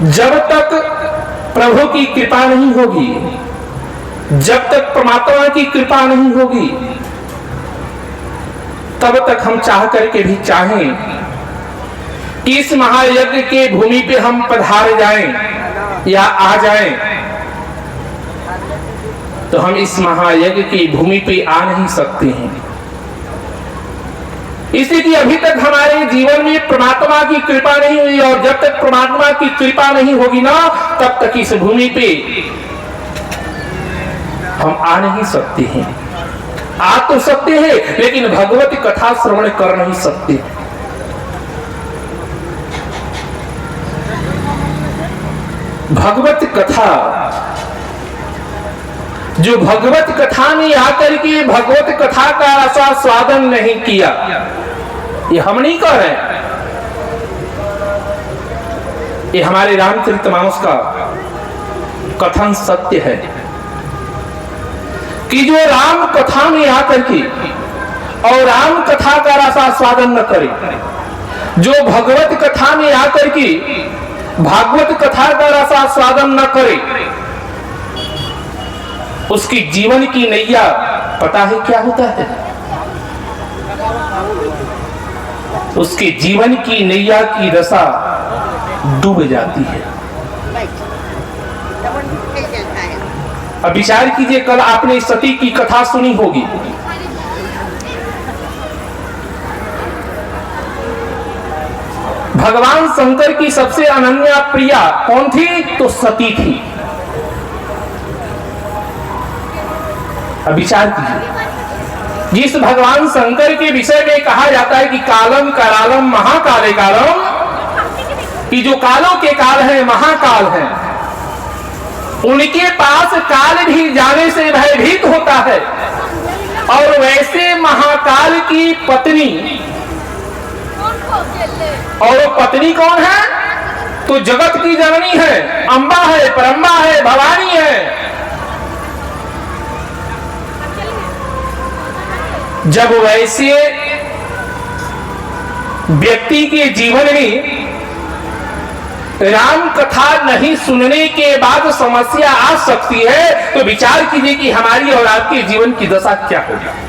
जब तक प्रभु की कृपा नहीं होगी, जब तक परमात्मा की कृपा नहीं होगी, तब तक हम चाह करके भी चाहें कि इस महायज्ञ के भूमि पे हम पधार जाएं या आ जाएं, तो हम इस महायज्ञ की भूमि पे आ नहीं सकते हैं। इसलिए कि अभी तक हमारे जीवन में परमात्मा की कृपा नहीं हुई, और जब तक परमात्मा की कृपा नहीं होगी ना, तब तक इस भूमि पे हम आ नहीं सकते हैं। आ तो सकते हैं, लेकिन भगवत कथा श्रवण कर नहीं सकते। भगवत कथा, जो भगवत कथा में आकर के भगवत कथा का आस्वादन नहीं किया, ये हम नहीं कह रहे, ये हमारे रामचरितमानस का कथन सत्य है कि जो राम कथा में आकर के और राम कथा का आस्वादन न करे, जो भगवत कथा में आकर के भागवत कथा का आस्वादन न करे, उसकी जीवन की नैया पता है क्या होता है? उसके जीवन की नैया की दशा डूब जाती है। अब विचार कीजिए, कल आपने सती की कथा सुनी होगी। भगवान शंकर की सबसे अनन्या प्रिया कौन थी? तो सती थी। अब विचार कीजिए, जिस भगवान शंकर के विषय में कहा जाता है कि कालम करालम महाकाले कालम, कि जो कालों के काल है महाकाल है, उनके पास काल भी जाने से भयभीत होता है। और वैसे महाकाल की पत्नी, और वो पत्नी कौन है? तो जगत की जननी है, अंबा है, परम्बा है, भवानी है। जब वैसे व्यक्ति के जीवन में राम कथा नहीं सुनने के बाद समस्या आ सकती है, तो विचार कीजिए कि हमारी और आपके जीवन की दशा क्या होगी।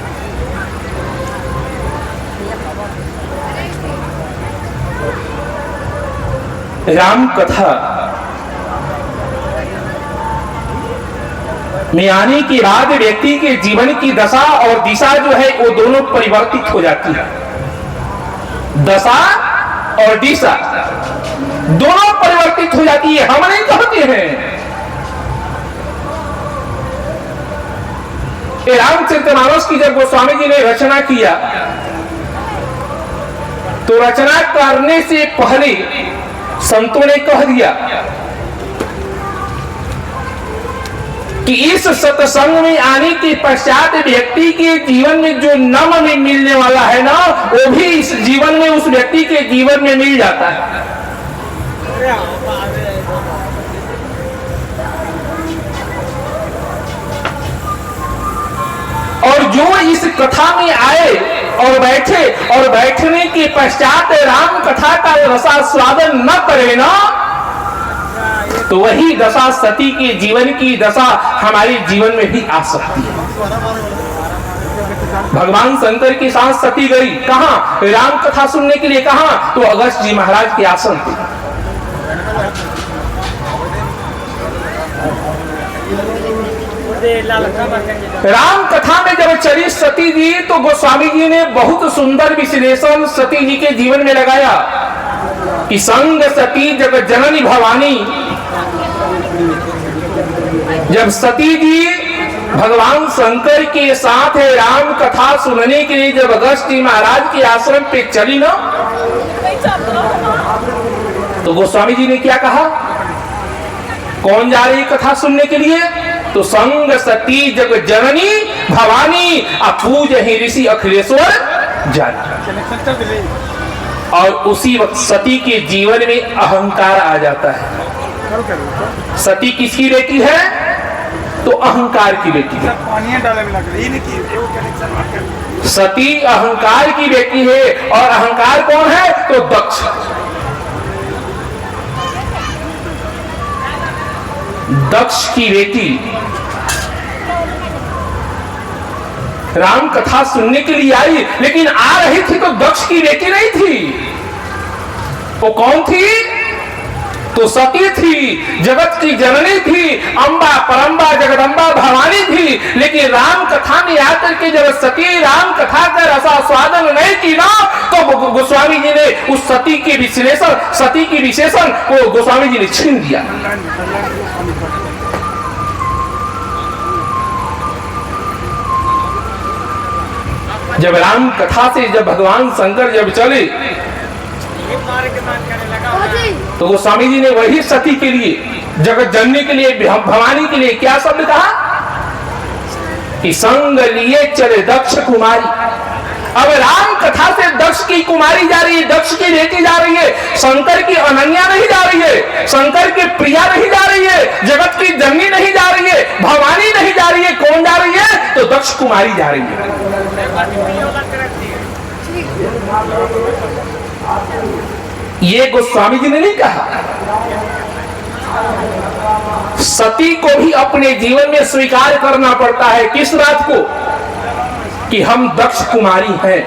राम कथा में आने के बाद व्यक्ति के जीवन की दशा और दिशा जो है वो दोनों परिवर्तित हो जाती है। दशा और दिशा दोनों परिवर्तित हो जाती है। हम नहीं कहते हैं, रामचरितमानस की जब गोस्वामी जी ने रचना किया, तो रचना करने से पहले संतों ने कह दिया कि इस सत्संग में आने के पश्चात व्यक्ति के जीवन में जो नम में मिलने वाला है ना, वो भी इस जीवन में उस व्यक्ति के जीवन में मिल जाता है। और जो इस कथा में आए और बैठे, और बैठने के पश्चात राम कथा का रसास्वादन न करे ना, तो वही दशा सती के जीवन की दशा हमारे जीवन में भी आ सकती है। भगवान शंकर के साथ सती गई कहां? राम कथा सुनने के लिए। कहां? तो अगस्त जी महाराज के आश्रम पे। राम कथा में जब चली सती जी, तो गोस्वामी जी ने बहुत सुंदर विश्लेषण सती जी के जीवन में लगाया कि संग सती जगत जननी भवानी। जब सती जी भगवान शंकर के साथ राम कथा सुनने के लिए जब अगस्त जी महाराज के आश्रम पे चली ना, तो गोस्वामी जी ने क्या कहा? कौन जा रही कथा सुनने के लिए? तो संग सती जग जननी भवानी, अपूज ही ऋषि अखिलेश्वर जानी। और उसी वक्त सती के जीवन में अहंकार आ जाता है। सती किसकी बेटी है? तो अहंकार की बेटी है। सती अहंकार की बेटी है। और अहंकार कौन है? तो दक्ष। दक्ष की बेटी राम कथा सुनने के लिए आई, लेकिन आ रही थी तो दक्ष की बेटी नहीं थी। वो कौन थी? तो सती थी, जगत की जननी थी, अंबा परंबा जगदंबा भवानी थी। लेकिन राम कथा में आकर के जब सती राम कथा का रसास्वादन नहीं की ना, तो गोस्वामी जी ने उस सती की विशेषण को गोस्वामी जी ने छीन दिया। जब राम कथा से जब भगवान शंकर जब चले, तो गोस्वामी जी ने वही सती के लिए, जगत जननी के लिए, भवानी के लिए क्या शब्द कहा कि संग लिए चले दक्ष कुमारी। अब राम कथा से दक्ष की कुमारी जा रही है, दक्ष की बेटी जा रही है, शंकर की अनन्या नहीं जा रही है, शंकर की प्रिया नहीं जा रही है, जगत की जननी नहीं जा रही है, भवानी नहीं जा रही है। कौन जा रही है? तो दक्ष कुमारी जा रही है। ये गोस्वामी जी ने नहीं कहा। सती को भी अपने जीवन में स्वीकार करना पड़ता है। किस बात को? कि हम दक्ष कुमारी हैं।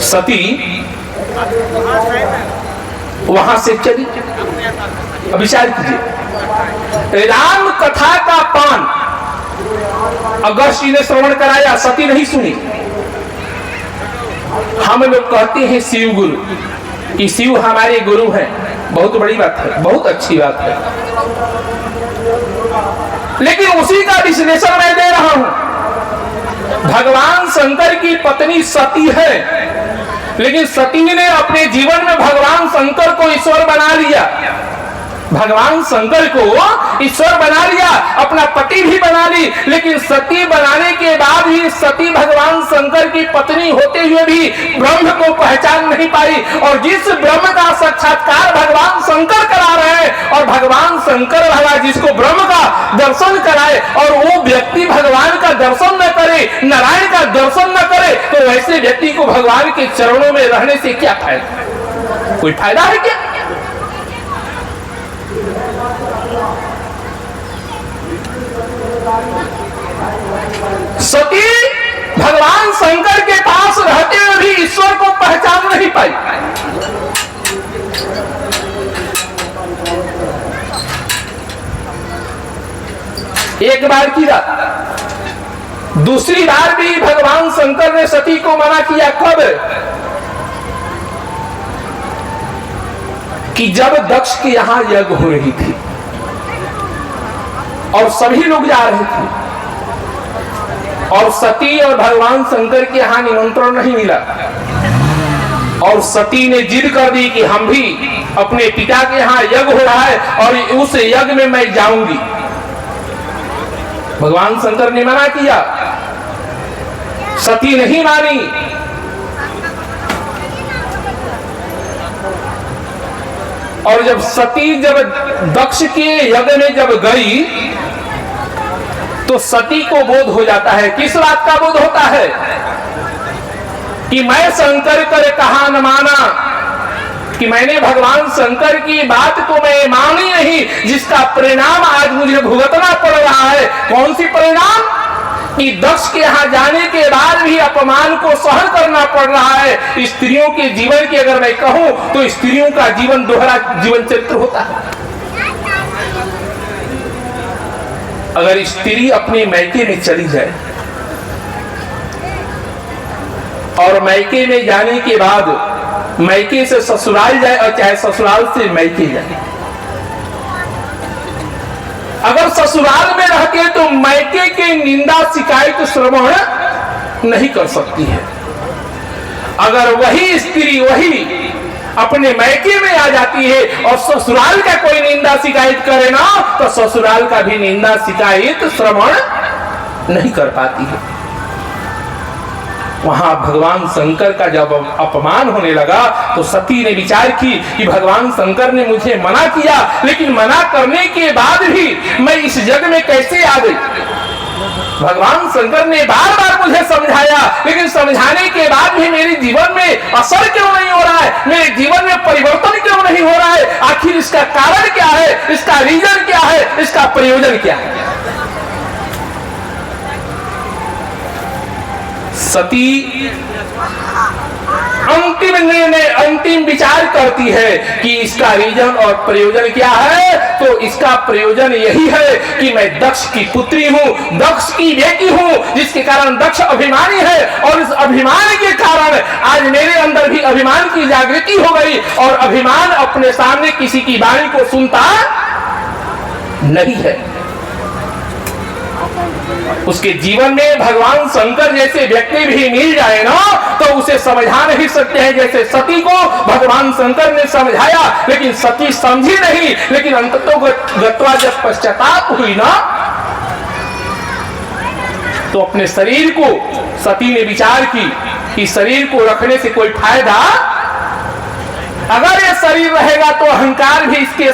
सती वहां से चली। अब विचार कीजिए, राम कथा का पान अगस्त जी ने श्रवण कराया, सती नहीं सुनी। हम लोग कहते हैं शिव गुरु, कि शिव हमारे गुरु हैं। बहुत बड़ी बात है, बहुत अच्छी बात है, लेकिन उसी का विश्लेषण मैं दे रहा हूं। भगवान शंकर की पत्नी सती है, लेकिन सती ने अपने जीवन में भगवान शंकर को ईश्वर बना लिया। भगवान शंकर को ईश्वर बना लिया, अपना पति भी बना ली। लेकिन सती बनाने के बाद भी सती भगवान शंकर की पत्नी होते हुए भी ब्रह्म को पहचान नहीं पाई। और जिस ब्रह्म का साक्षात्कार भगवान शंकर करा रहे हैं, और भगवान शंकर भला जिसको ब्रह्म का दर्शन कराए, और वो व्यक्ति भगवान का दर्शन न करे, नारायण का दर्शन न करे, तो वैसे व्यक्ति को भगवान के चरणों में रहने से क्या फायदा? कोई फायदा है क्या? सती भगवान शंकर के पास रहते हुए भी ईश्वर को पहचान नहीं पाई। एक बार की बात, दूसरी बार भी भगवान शंकर ने सती को मना किया। कब? कि जब दक्ष के यहां यज्ञ हो रही थी और सभी लोग जा रहे थे, और सती और भगवान शंकर के यहां निमंत्रण नहीं मिला, और सती ने जिद कर दी कि हम भी, अपने पिता के यहां यज्ञ हो रहा है और उस यज्ञ में मैं जाऊंगी। भगवान शंकर ने मना किया, सती नहीं मानी। और जब सती जब दक्ष के यज्ञ में जब गई, तो सती को बोध हो जाता है। किस बात का बोध होता है? कि मैं शंकर कर कहा न माना, कि मैंने भगवान शंकर की बात को मैं मानी नहीं, जिसका परिणाम आज मुझे भुगतना पड़ रहा है। कौन सी परिणाम? कि दक्ष के यहां जाने के बाद भी अपमान को सहन करना पड़ रहा है। स्त्रियों के जीवन की अगर मैं कहूं तो स्त्रियों का जीवन दोहरा जीवन चरित्र होता है। अगर स्त्री अपने मैके में चली जाए और मैके में जाने के बाद मैके से ससुराल जाए, और चाहे ससुराल से मैके जाए, अगर ससुराल में रहते हैं तो मैके के निंदा शिकायत श्रवण नहीं कर सकती है। अगर वही स्त्री वही अपने मैके में आ जाती है और ससुराल का कोई निंदा शिकायत करे ना, तो ससुराल का भी निंदा शिकायत श्रवण नहीं कर पाती है। वहां भगवान शंकर का जब अपमान होने लगा, तो सती ने विचार की कि भगवान शंकर ने मुझे मना किया, लेकिन मना करने के बाद भी मैं इस जग में कैसे आ गई? भगवान शंकर ने बार बार मुझे समझाया, लेकिन समझाने के बाद भी मेरे जीवन में असर क्यों नहीं हो रहा है? मेरे जीवन में परिवर्तन क्यों नहीं हो रहा है, आखिर इसका कारण क्या है, इसका रीजन क्या है, इसका प्रयोजन क्या है। सती अंतिम निर्णय, अंतिम विचार करती है कि इसका रीजन और प्रयोजन क्या है। तो इसका प्रयोजन यही है कि मैं दक्ष की पुत्री हूं, दक्ष की बेटी हूं, जिसके कारण दक्ष अभिमानी है, और इस अभिमान के कारण आज मेरे अंदर भी अभिमान की जागृति हो गई, और अभिमान अपने सामने किसी की वाणी को सुनता नहीं है। उसके जीवन में भगवान शंकर जैसे व्यक्ति भी मिल जाए ना, तो उसे समझा नहीं सकते हैं। जैसे सती को भगवान शंकर ने समझाया, लेकिन सती समझी नहीं। लेकिन अंततः गत्वा जब पश्चाताप हुई ना, तो अपने शरीर को सती ने विचार की कि शरीर को रखने से कोई फायदा, अगर ये शरीर रहेगा तो अहंकार भी इसके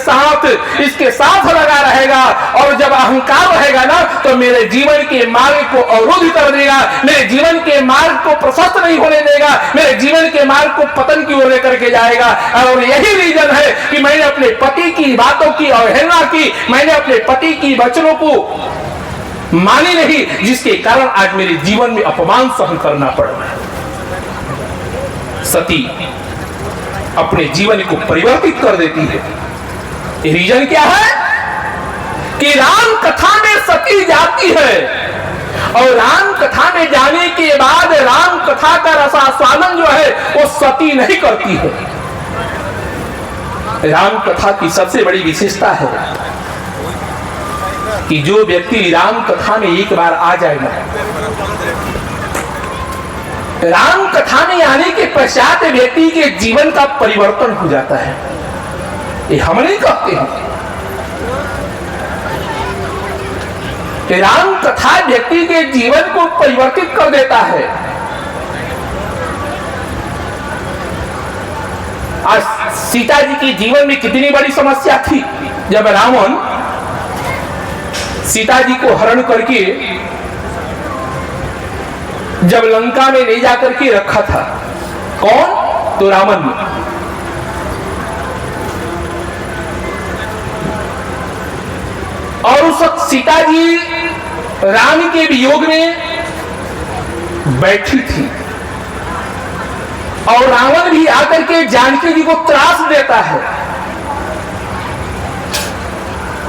साथ लगा रहेगा, और जब अहंकार रहेगा ना, तो मेरे जीवन के मार्ग को अवरुद्ध कर देगा, मेरे जीवन के मार्ग को प्रशस्त नहीं होने देगा, मेरे जीवन के मार्ग को पतन की ओर लेकर के जाएगा। और यही रीजन है कि मैंने अपने पति की बातों की अवहेलना की, मैंने अपने पति की वचनों को मानी नहीं, जिसके कारण आज मेरे जीवन में अपमान सहन करना पड़ रहा है। सती अपने जीवन को परिवर्तित कर देती है। रीजन क्या है कि राम कथा में सती जाती है, और राम कथा में जाने के बाद राम कथा का रसास्वादन जो है वो सती नहीं करती है। राम कथा की सबसे बड़ी विशेषता है कि जो व्यक्ति राम कथा में एक बार आ जाएगा, राम कथा में आने के पश्चात व्यक्ति के जीवन का परिवर्तन हो जाता है। ये हम नहीं कहते हैं। राम कथा व्यक्ति के जीवन को परिवर्तित कर देता है। आज सीता जी के जीवन में कितनी बड़ी समस्या थी। जब रावण सीता जी को हरण करके जब लंका में ले जाकर के रखा था, कौन? तो रावण ने। और उस वक्त सीता जी राम के वियोग में बैठी थी, और रावण भी आकर के जानकी जी को त्रास देता है,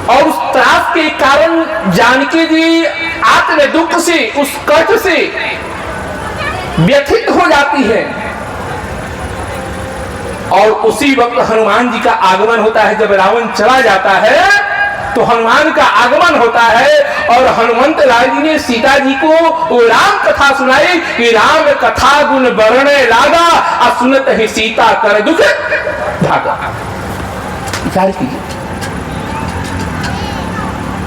और उस त्रास के कारण जानकी जी आत्म दुख से, उस कष्ट से व्यथित हो जाती है। और उसी वक्त हनुमान जी का आगमन होता है। जब रावण चला जाता है तो हनुमान का आगमन होता है, और हनुमंत लाल जी ने सीता जी को वो राम कथा सुनाई कि राम कथा गुण वर्णे लागा, असुनत ही सीता कर दुख भागा। विचार कीजिए,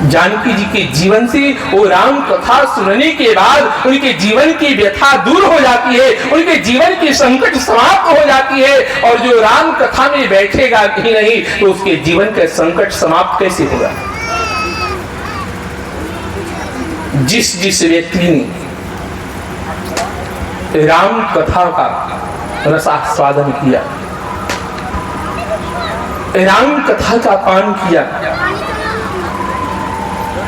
जानकी जी के जीवन से वो राम कथा सुनने के बाद उनके जीवन की व्यथा दूर हो जाती है, उनके जीवन की संकट समाप्त हो जाती है। और जो राम कथा में बैठेगा ही नहीं, तो उसके जीवन का संकट समाप्त कैसे होगा। जिस व्यक्ति ने राम कथा का रसास्वादन किया, राम कथा का पान किया,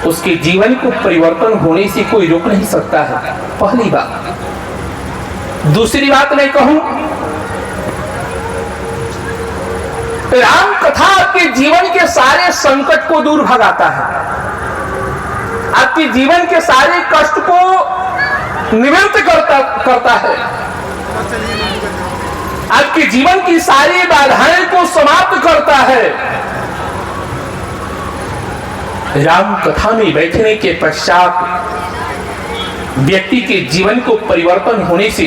उसके जीवन को परिवर्तन होने से कोई रोक नहीं सकता है। पहली बात। दूसरी बात मैं कहूं, राम कथा आपके जीवन के सारे संकट को दूर भगाता है, आपके जीवन के सारे कष्ट को निवृत्त करता है, आपके जीवन की सारी बाधाएं को समाप्त करता है। राम कथा में बैठने के पश्चात व्यक्ति के जीवन को परिवर्तन होने से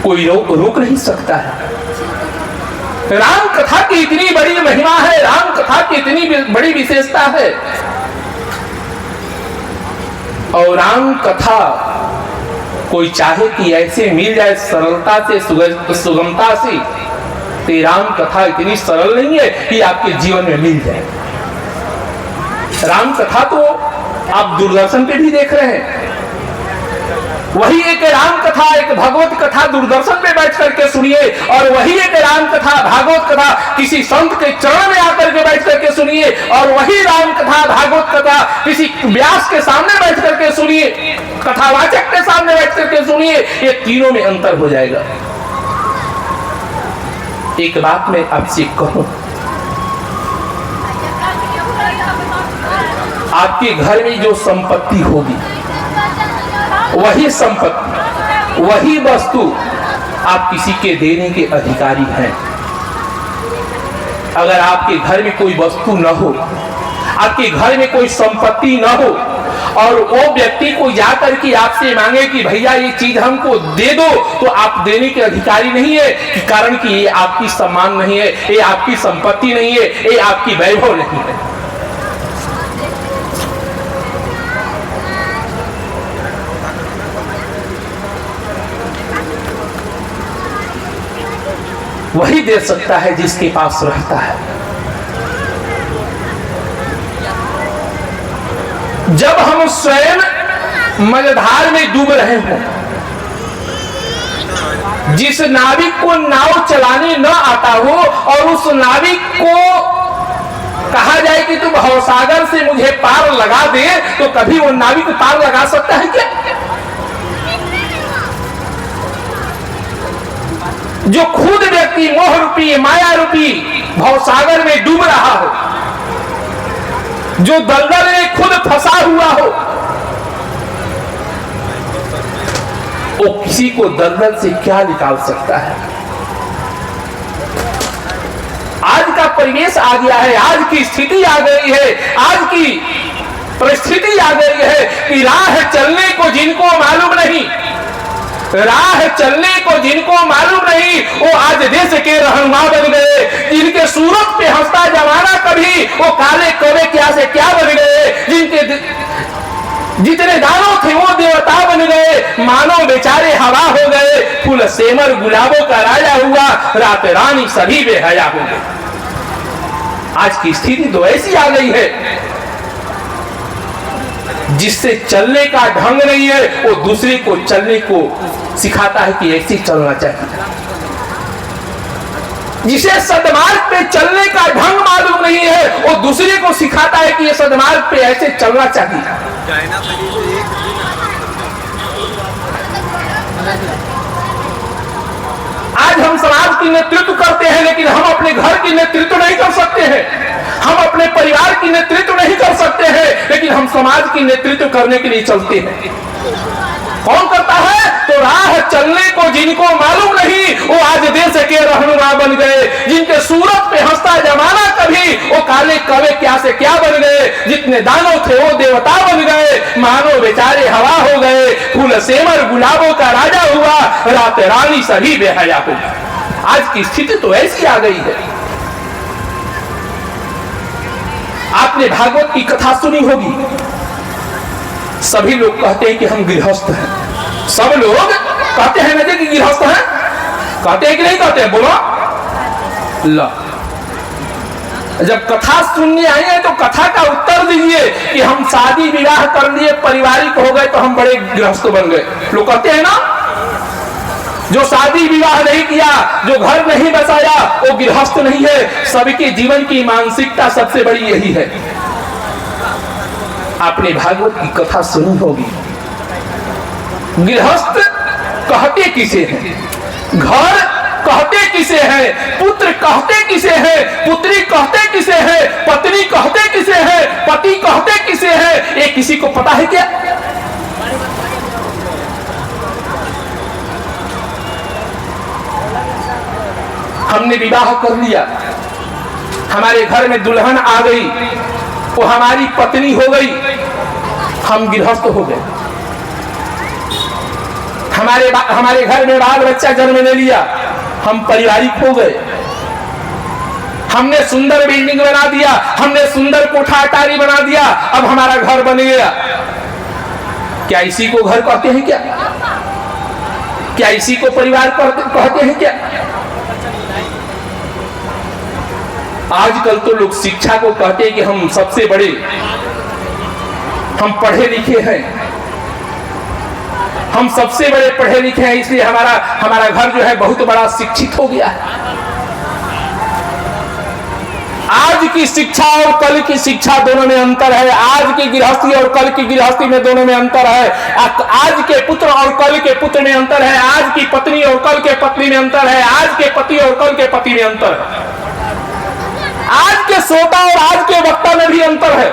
कोई रोक नहीं सकता है। राम कथा की इतनी बड़ी महिमा है, राम कथा की इतनी बड़ी विशेषता है, और राम कथा कोई चाहे कि ऐसे मिल जाए सरलता से, सुगमता से, तो राम कथा इतनी सरल नहीं है कि आपके जीवन में मिल जाए। राम कथा तो आप दूरदर्शन पे भी देख रहे हैं, वही एक राम कथा, एक भगवत कथा दूरदर्शन पे बैठ करके सुनिए, और वही एक राम कथा भागवत कथा किसी संत के चरण में आकर के बैठ करके सुनिए, और वही राम कथा भागवत कथा किसी व्यास के सामने बैठ करके सुनिए, कथावाचक के सामने बैठ करके सुनिए, ये तीनों में अंतर हो जाएगा। एक बात मैं आपसे कहूं, आपके घर में जो संपत्ति होगी, वही संपत्ति, वही वस्तु आप किसी के देने के अधिकारी हैं। अगर आपके घर में कोई वस्तु न हो, आपके घर में कोई संपत्ति न हो, और वो व्यक्ति को जाकर के आपसे मांगे कि भैया ये चीज हमको दे दो, तो आप देने के अधिकारी नहीं है, कि कारण कि ये आपकी सम्मान नहीं है, ये आपकी संपत्ति नहीं है, ये आपकी वैभव नहीं है। वही दे सकता है जिसके पास रहता है। जब हम स्वयं मझधार में डूब रहे हों, जिस नाविक को नाव चलाने न आता हो और उस नाविक को कहा जाए कि तुम भवसागर से मुझे पार लगा दे, तो कभी वो नाविक पार लगा सकता है क्या? जो खुद व्यक्ति मोह रूपी माया रूपी भवसागर में डूब रहा हो, जो दलदल में खुद फंसा हुआ हो, वो किसी को दलदल से क्या निकाल सकता है? आज का परिवेश आ गया है, आज की स्थिति आ गई है, आज की परिस्थिति आ गई है कि राह चलने को जिनको मालूम नहीं, राह चलने को जिनको मालूम नहीं, वो आज देश के रहनुमा बन गए। जिनके सूरत पे हंसता जमाना कभी, वो काले कौवे क्या से क्या बन गए। जिनके जितने दानव थे वो देवता बन गए, मानो बेचारे हवा हो गए। फूल सेमर गुलाबों का राजा हुआ, रात रानी सभी बेहया हो गए। आज की स्थिति तो ऐसी आ गई है, जिससे चलने का ढंग नहीं है, वो दूसरे को चलने को सिखाता है कि ऐसे चलना चाहिए। जिसे सदमार्ग पे चलने का ढंग मालूम नहीं है, वो दूसरे को सिखाता है कि ये सदमार्ग पे ऐसे चलना चाहिए। आज हम समाज की नेतृत्व करते हैं, लेकिन हम अपने घर की नेतृत्व नहीं कर सकते हैं। हम अपने परिवार की नेतृत्व नहीं कर सकते हैं, लेकिन हम समाज की नेतृत्व करने के लिए चलते हैं। कौन करता है? तो राह चलने को जिनको मालूम नहीं, वो आज देश के रहनुमा बन गए। जिनके सूरत पे हंसता जमाना कभी, वो काले कौवे क्या से क्या बन गए। जितने दानव थे वो देवता बन गए, मानो बेचारे हवा हो गए। फूल सेमर गुलाबों का राजा हुआ, रात रानी सभी बेहया हो गई। आज की स्थिति तो ऐसी आ गई है। आपने भागवत की कथा सुनी होगी। सभी लोग कहते हैं कि हम गृहस्थ हैं। सब लोग कहते हैं ना कि गृहस्थ हैं, कहते हैं कि नहीं कहते हैं? बोलो ला। जब कथा सुनने आए हैं तो कथा का उत्तर दीजिए कि हम शादी विवाह कर लिए, पारिवारिक हो गए, तो हम बड़े गृहस्थ बन गए। लोग कहते हैं ना, जो शादी विवाह नहीं किया, जो घर नहीं बसाया, वो गृहस्थ नहीं है। सबके जीवन की मानसिकता सबसे बड़ी यही है। आपने भागवत की कथा सुनी होगी। गृहस्थ कहते किसे हैं? घर कहते किसे हैं? पुत्र कहते किसे हैं? पुत्री कहते किसे हैं? पत्नी कहते किसे हैं? पति कहते किसे हैं? ये किसी को पता है क्या? हमने विवाह कर लिया, हमारे घर में दुल्हन आ गई, वो हमारी पत्नी हो गई, हम गृहस्थ हो गए। हमारे घर में बाल बच्चा जन्म ले लिया, हम पारिवारिक हो गए। हमने सुंदर बिल्डिंग बना दिया, हमने सुंदर कोठा अटारी बना दिया, अब हमारा घर बन गया। क्या इसी को घर कहते हैं? क्या इसी को परिवार कहते हैं? क्या आजकल तो लोग शिक्षा को कहते हैं कि हम सबसे बड़े, हम पढ़े लिखे हैं, हम सबसे बड़े पढ़े लिखे हैं, इसलिए हमारा घर जो है बहुत बड़ा शिक्षित हो गया है। आज की शिक्षा और कल की शिक्षा दोनों में अंतर है। आज की गृहस्थी और कल की गृहस्थी में दोनों में अंतर है। आज के पुत्र और कल के पुत्र में अंतर है। आज की पत्नी और कल के पत्नी में अंतर है। आज के पति और कल के पति में अंतर है। आज के श्रोता और आज के वक्ता में भी अंतर है।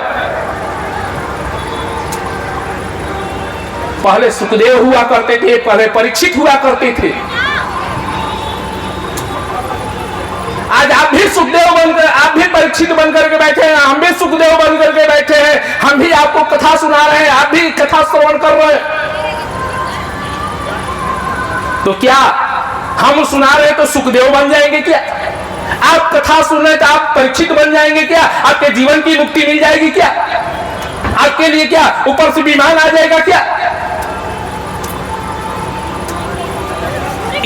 पहले सुखदेव हुआ करते थे, पहले परीक्षित हुआ करते थे। आज आप भी सुखदेव बनकर, आप भी परीक्षित बनकर के बैठे हैं, हम भी सुखदेव बनकर के बैठे हैं। हम भी आपको कथा सुना रहे हैं, आप भी कथा श्रवण कर रहे हैं। तो क्या हम सुना रहे तो सुखदेव बन जाएंगे क्या? आप कथा सुन रहे तो आप परीक्षित बन जाएंगे क्या? आपके जीवन की मुक्ति मिल जाएगी क्या? आपके लिए क्या ऊपर से विमान आ जाएगा क्या?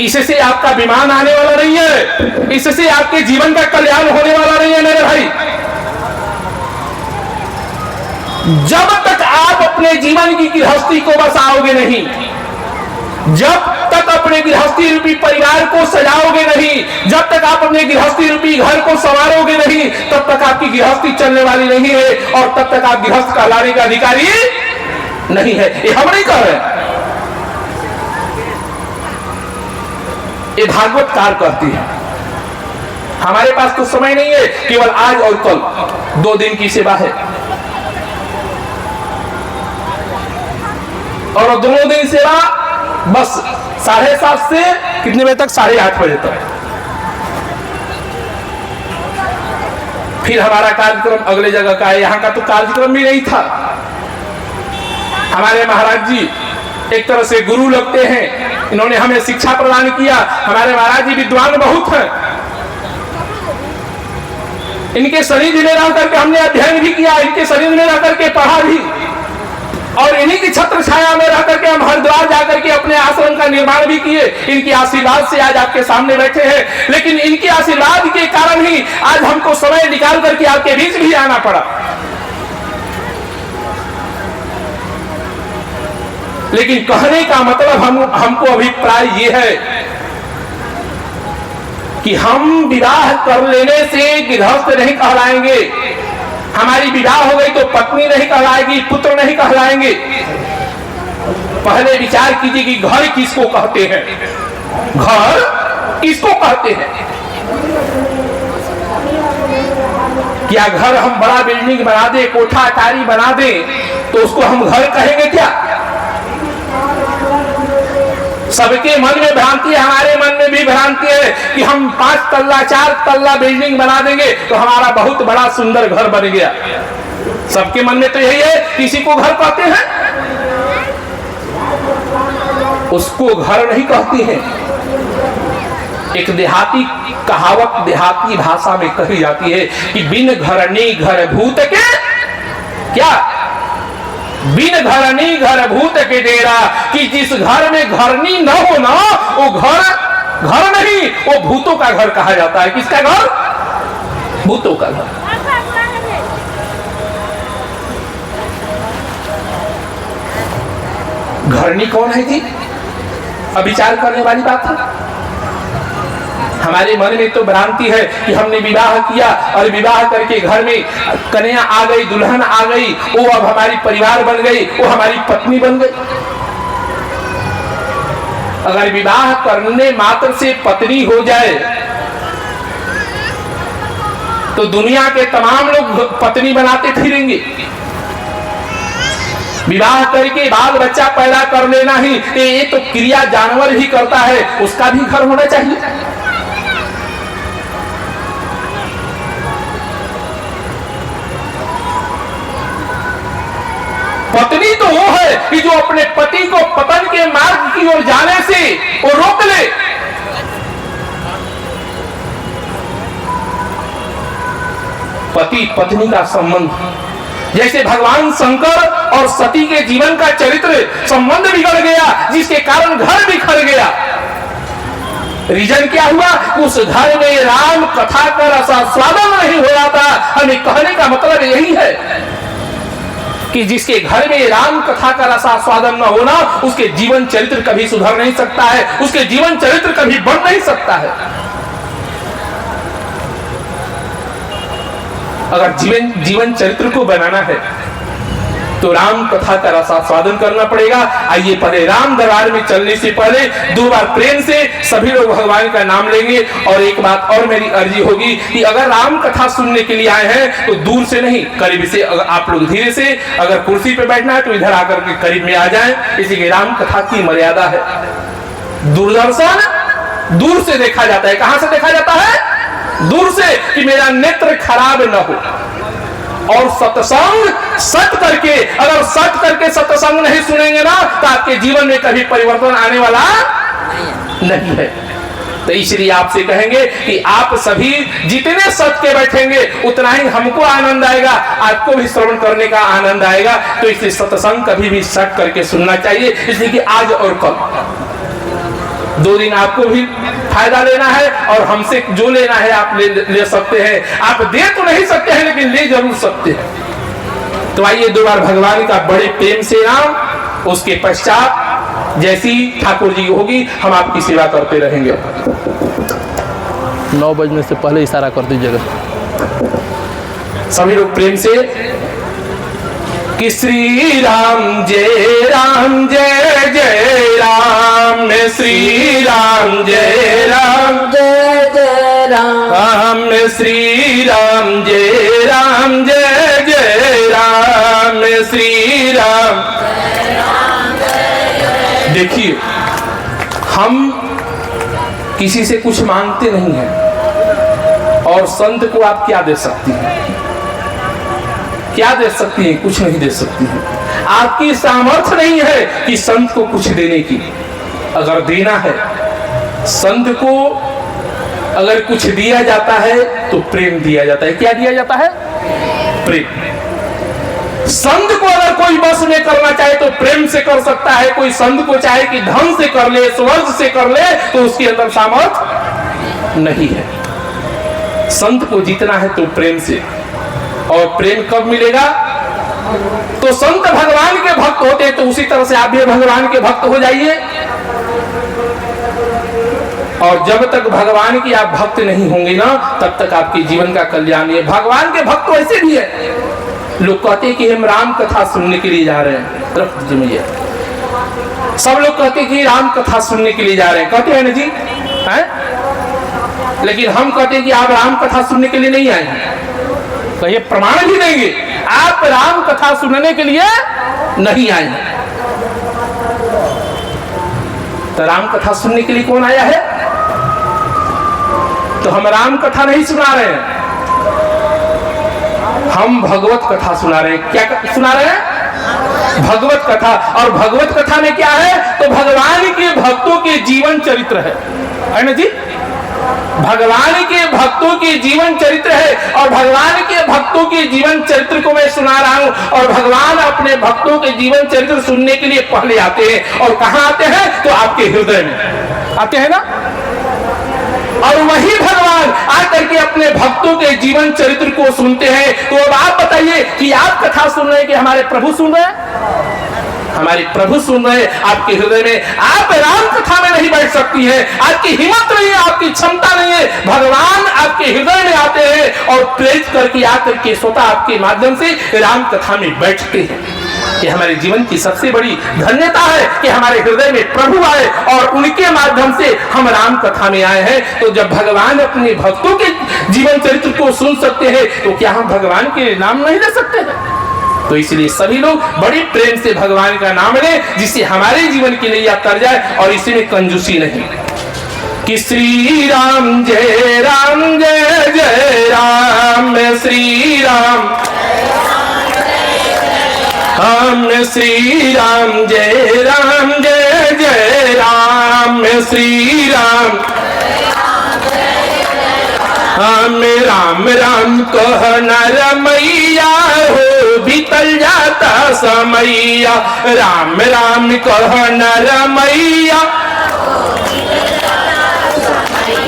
इससे आपका विमान आने वाला नहीं है, इससे आपके जीवन का कल्याण होने वाला नहीं है मेरे भाई। जब तक आप अपने जीवन की गृहस्थी को बसाओगे नहीं, जब तक अपने गृहस्थी रूपी परिवार को सजाओगे नहीं, जब तक आप अपने गृहस्थी रूपी घर को संवारोगे नहीं, तब तक आपकी गृहस्थी चलने वाली नहीं है और तब तक आप गृहस्थ कहलाने का अधिकारी नहीं है। ये हम नहीं कह रहे, ये भागवत कार कहती है। हमारे पास तो समय नहीं है, केवल आज और कल 2 दिन की सेवा है और दोनों दिन सेवा बस 7:30 से कितने बजे तक? 8:30 बजे तक। फिर हमारा कार्यक्रम अगले जगह का है। यहाँ का तो कार्यक्रम भी नहीं था। हमारे महाराज जी एक तरह से गुरु लगते हैं, इन्होंने हमें शिक्षा प्रदान किया। हमारे महाराज जी विद्वान बहुत हैं, इनके शरीर में रह करके हमने अध्ययन भी किया, इनके शरीर में रह करके पढ़ा भी, और इन्हीं की छत्र छाया में रह करके हम हरिद्वार जाकर के अपने आश्रम का निर्माण भी किए। इनके आशीर्वाद से आज आपके सामने बैठे हैं, लेकिन इनके आशीर्वाद के कारण ही आज हमको समय निकाल करके आपके बीच भी आना पड़ा। लेकिन कहने का मतलब हमको अभिप्राय ये है कि हम विवाह कर लेने से गृहस्थ नहीं कहलाएंगे। हमारी विवाह हो गई तो पत्नी नहीं कहलाएगी, पुत्र नहीं कहलाएंगे। पहले विचार कीजिए कि घर किसको कहते हैं, घर किसको कहते हैं। क्या घर हम बड़ा बिल्डिंग बना दे, कोठा अटारी बना दे तो उसको हम घर कहेंगे क्या? सबके मन में भ्रांति है, हमारे मन में भी भ्रांति है कि हम 5 तल्ला 4 तल्ला बिल्डिंग बना देंगे तो हमारा बहुत बड़ा सुंदर घर बन गया। सबके मन में तो यही है, किसी को घर कहते हैं, उसको घर नहीं कहते हैं। एक देहाती कहावत देहाती भाषा में कही जाती है कि बिन घरनी घर भूत के, क्या बिन घरनी घर भूत के डेरा, कि जिस घर में घरनी न हो ना वो घर नहीं, वो भूतों का घर कहा जाता है। किसका घर? भूतों का घर। घरनी कौन है जी? अब विचार करने वाली बात है। हमारे मन में तो भ्रांति है कि हमने विवाह किया और विवाह करके घर में कन्या आ गई, दुल्हन आ गई, वो अब हमारी परिवार बन गई, वो हमारी पत्नी बन गई। अगर विवाह करने मात्र से पत्नी हो जाए तो दुनिया के तमाम लोग पत्नी बनाते फिरेंगे। विवाह करके बाल बच्चा पैदा कर लेना ही ये तो क्रिया जानवर ही करता है, उसका भी घर होना चाहिए। पत्नी तो वो है कि जो अपने पति को पतन के मार्ग की ओर जाने से वो रोक ले। पति पत्नी का संबंध, जैसे भगवान शंकर और सती के जीवन का चरित्र संबंध बिगड़ गया, जिसके कारण घर बिखर गया। रीजन क्या हुआ? उस घर में राम कथा का रसास्वादन नहीं हो रहा था। हमें कहने का मतलब यही है कि जिसके घर में राम कथा का रसास्वादन न होना, उसके जीवन चरित्र कभी सुधर नहीं सकता है, उसके जीवन चरित्र कभी बढ़ नहीं सकता है। अगर जीवन चरित्र को बनाना है तो राम कथा का रसास्वादन करना पड़ेगा। आइए पहले राम दरबार में चलने से पहले 2 बार प्रेम से सभी लोग भगवान का नाम लेंगे। और एक बात और मेरी अर्जी होगी कि अगर राम कथा सुनने के लिए आए हैं तो दूर से नहीं, करीब से, अगर आप लोग धीरे से, अगर कुर्सी पे बैठना है तो इधर आकर के करीब में आ जाएं। इसी की राम कथा की मर्यादा है। दूरदर्शन दूर से देखा जाता है। कहां से देखा जाता है? दूर से, कि मेरा नेत्र खराब न हो। और सत्संग सत करके, अगर सत करके सत्संग नहीं सुनेंगे ना तो आपके जीवन में कभी परिवर्तन आने वाला नहीं है। तो इसलिए आपसे कहेंगे कि आप सभी जितने सत के बैठेंगे उतना ही हमको आनंद आएगा, आपको भी श्रवण करने का आनंद आएगा। तो इसलिए सत्संग कभी भी सट करके सुनना चाहिए। इसलिए कि आज और कल 2 दिन आपको भी फायदा लेना है और हमसे जो लेना है आप ले सकते हैं। आप दे तो नहीं सकते हैं लेकिन ले जरूर सकते हैं। तो आइए 2 बार भगवान का बड़े प्रेम से नाम, उसके पश्चात जैसी ठाकुर जी होगी हम आपकी सेवा करते रहेंगे। 9 बजने से पहले इशारा कर दीजिएगा। सभी लोग प्रेम से कि श्री राम जय राम जय जय राम, श्री राम जय राम जय जय राम, श्री राम जय राम जय जय राम, श्री राम। देखिए, हम किसी से कुछ मांगते नहीं हैं और संत को आप क्या दे सकती हैं? क्या दे सकती हैं? कुछ नहीं दे सकती हैं। आपकी सामर्थ्य नहीं है कि संत को कुछ देने की। अगर देना है संत को, अगर कुछ दिया जाता है तो प्रेम दिया जाता है। क्या दिया जाता है? प्रेम। संत को अगर कोई बस में करना चाहे तो प्रेम से कर सकता है। कोई संत को चाहे कि धन से कर ले, स्वर्ग से कर ले, तो उसके अंदर सामर्थ्य नहीं है। संत को जीतना है तो प्रेम से। और प्रेम कब मिलेगा? तो संत भगवान के भक्त होते हैं, तो उसी तरह से आप भी भगवान के भक्त हो जाइए। और जब तक भगवान की आप भक्त नहीं होंगे ना, तब तक आपके जीवन का कल्याण नहीं है। भगवान के भक्त ऐसे भी है, लोग कहते हैं कि हम राम कथा सुनने के लिए जा रहे हैं। रख दीजिए, सब लोग कहते हैं कि राम कथा सुनने के लिए जा रहे हैं, कहते हैं ना जी, हैं? लेकिन हम कहते हैं कि आप राम कथा सुनने के लिए नहीं आए हैं। तो ये प्रमाण भी देंगे, आप राम कथा सुनने के लिए नहीं आए हैं। तो राम कथा सुनने के लिए कौन आया है? तो हम राम कथा नहीं सुना रहे हैं, हम भगवत कथा सुना रहे हैं। क्या सुना रहे हैं? भगवत कथा। और भगवत कथा में क्या है? तो भगवान के भक्तों के जीवन चरित्र है ना जी? भगवान के भक्तों के जीवन चरित्र है। और भगवान के भक्तों के जीवन चरित्र को मैं सुना रहा हूं। और भगवान अपने भक्तों के जीवन चरित्र सुनने के लिए पहले आते हैं। और कहां आते हैं? तो आपके हृदय में आते हैं ना। और वही भगवान आकर के अपने भक्तों के जीवन चरित्र को सुनते हैं। तो अब आप बताइए कि आप कथा सुन रहे हैं कि हमारे प्रभु सुन रहे हैं? हमारे प्रभु सुन रहे हैं आपके हृदय में। आप राम कथा में नहीं बैठ सकती हैं, आपकी हिम्मत नहीं है, आपकी क्षमता नहीं है। भगवान आपके हृदय में आते हैं और प्रेरित करके आकर के स्वतः आपके माध्यम से राम कथा में बैठते हैं। कि हमारे जीवन की सबसे बड़ी धन्यता है कि हमारे हृदय में प्रभु आए और उनके माध्यम से हम राम कथा में आए हैं। तो जब भगवान अपने भक्तों के जीवन चरित्र को सुन सकते हैं तो क्या हम भगवान के नाम नहीं ले सकते हैं? तो इसलिए सभी लोग बड़ी प्रेम से भगवान का नाम लें, जिससे हमारे जीवन के लिए याद कर जाए। और इसी में कंजूसी नहीं। कि श्री राम जय जय राम, श्री राम हम, श्री राम जय जय राम, श्री राम हम। राम राम कहना रमैया हो, बीतल जाता समैया। राम राम कहना रमैया,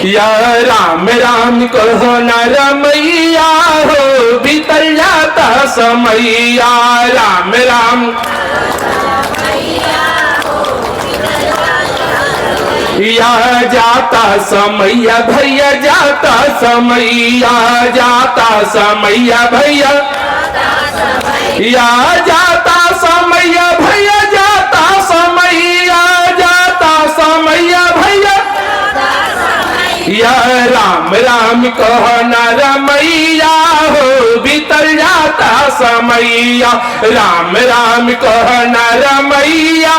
या राम राम कहो न रमैया हो, बीतल जाता समैया। राम राम या जाता समैया भैया, जाता समैया, जाता समैया भैया, या जाता समैया भैया, जाता समैया, जाता समैया भैया। या राम राम कहो न रमैया हो, बीतल जाता समैया। राम राम कहो न रमैया,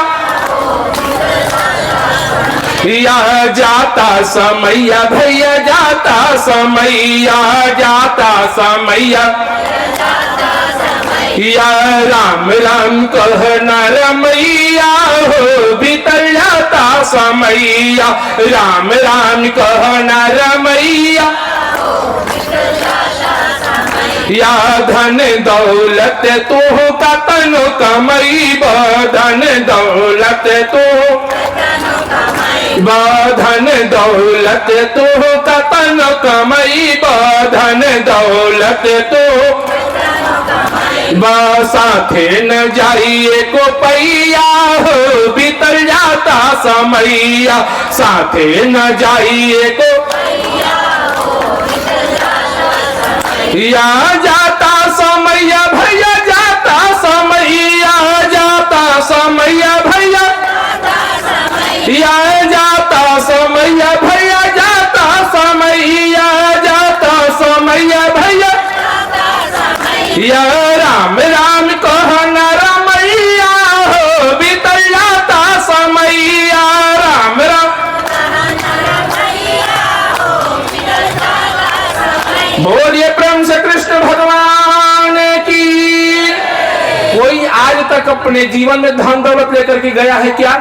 या जाता समैया भैया, जाता समैया, जाता समैया। या राम राम कह न रमैया हो, बीतल जाता समैया। राम राम कह न रमैया, या धन दौलत तो का तनो कमई, धन दौलत तो धन दौलत तो का तनो कमई, धन दौलत तो साथे न जाइए को पैया हो, बीतल जाता समैया। साथे न जाइए को या जाता समैया भैया, जाता समैया, जाता समैया भैया, या जाता समैया भैया, जाता समैया, जाता समैया भैया। या राम राम कहो न रमैया हो, बीतल जाता समैया। राम राम बोलिए प्रेम से कृष्ण भगवान की। कोई आज तक अपने जीवन में धन दौलत लेकर के गया है क्या?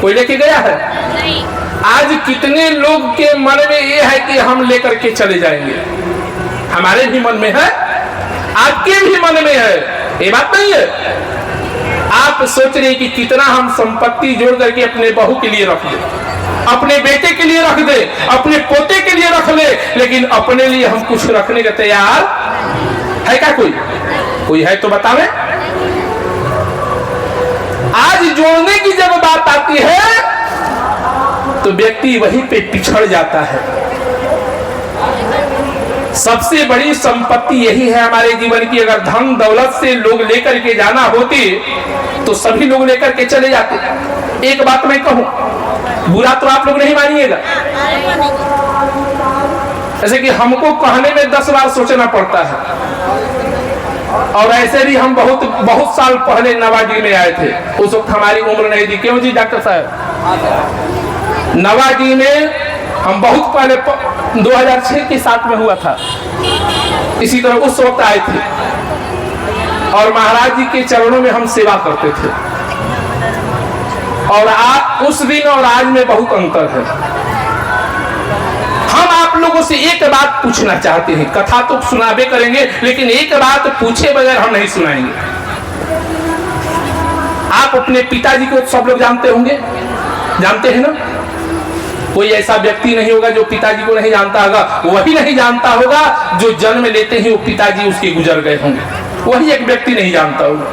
कोई लेके गया है? आज कितने लोग के मन में ये है कि हम लेकर के चले जाएंगे। हमारे भी मन में है, आपके भी मन में है, ये बात नहीं है। आप सोच रहे कि कितना हम संपत्ति जोड़ करके अपने बहू के लिए रख दे, अपने बेटे के लिए रख दे, अपने पोते के लिए रख ले, लेकिन अपने लिए हम कुछ रखने का तैयार है क्या? कोई है तो बतावे। आज जोड़ने की जब बात आती है तो व्यक्ति वहीं पे पिछड़ जाता है। सबसे बड़ी संपत्ति यही है हमारे जीवन की। अगर धन दौलत से लोग लेकर के जाना होती तो सभी लोग लेकर के चले जाते। एक बात मैं कहूं, बुरा तो आप लोग नहीं मानिएगा, जैसे कि हमको कहने में 10 बार सोचना पड़ता है। और ऐसे भी हम बहुत साल पहले नवाडी में आए थे। उस वक्त हमारी उम्र नहीं थी। क्यों जी डॉक्टर साहब? नवाडी में हम बहुत पहले 2006 के साथ में हुआ था, इसी तरह उस वक्त आए थे और महाराज जी के चरणों में हम सेवा करते थे। और उस दिन और आज में बहुत अंतर है। हम आप लोगों से एक बात पूछना चाहते हैं। कथा तो सुनाबे करेंगे, लेकिन एक बात पूछे बगैर हम नहीं सुनाएंगे। आप अपने पिताजी को सब लोग जानते होंगे, जानते हैं ना? कोई ऐसा व्यक्ति नहीं होगा जो पिताजी को नहीं जानता होगा। वही नहीं जानता होगा जो जन्म लेते ही वो पिताजी उसके गुजर गए होंगे। वही एक व्यक्ति नहीं जानता होगा।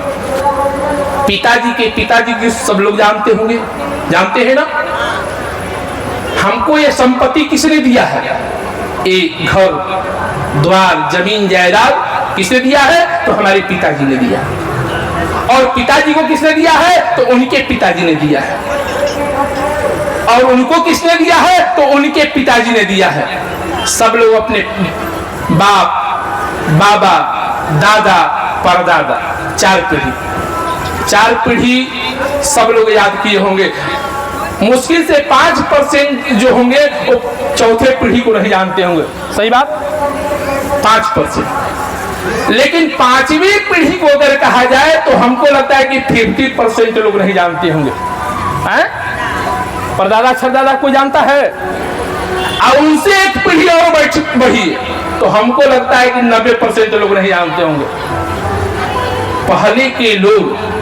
पिताजी की सब लोग जानते होंगे, जानते हैं ना? हमको ये संपत्ति किसने दिया है? एक घर द्वार जमीन जायदाद किसने दिया है? तो हमारे पिताजी ने दिया। और पिताजी को किसने दिया है? तो उनके पिताजी ने दिया है। और उनको किसने दिया है? तो उनके पिताजी ने दिया है। सब लोग अपने बाप, बाबा, दादा, परदादा, 4 पीढ़ी सब लोग याद किए होंगे। मुश्किल से 5% जो होंगे वो चौथे पीढ़ी को नहीं जानते होंगे। सही बात? 5%। लेकिन 5वीं पीढ़ी को अगर कहा जाए तो हमको लगता है कि 50% लोग नहीं जानते होंगे। हैं? परदादा छरदादा को जानता है, और उनसे एक पीढ़ी और बढ़ी तो हमको लगता है कि 90% लोग नहीं जानते होंगे। पहले के लोग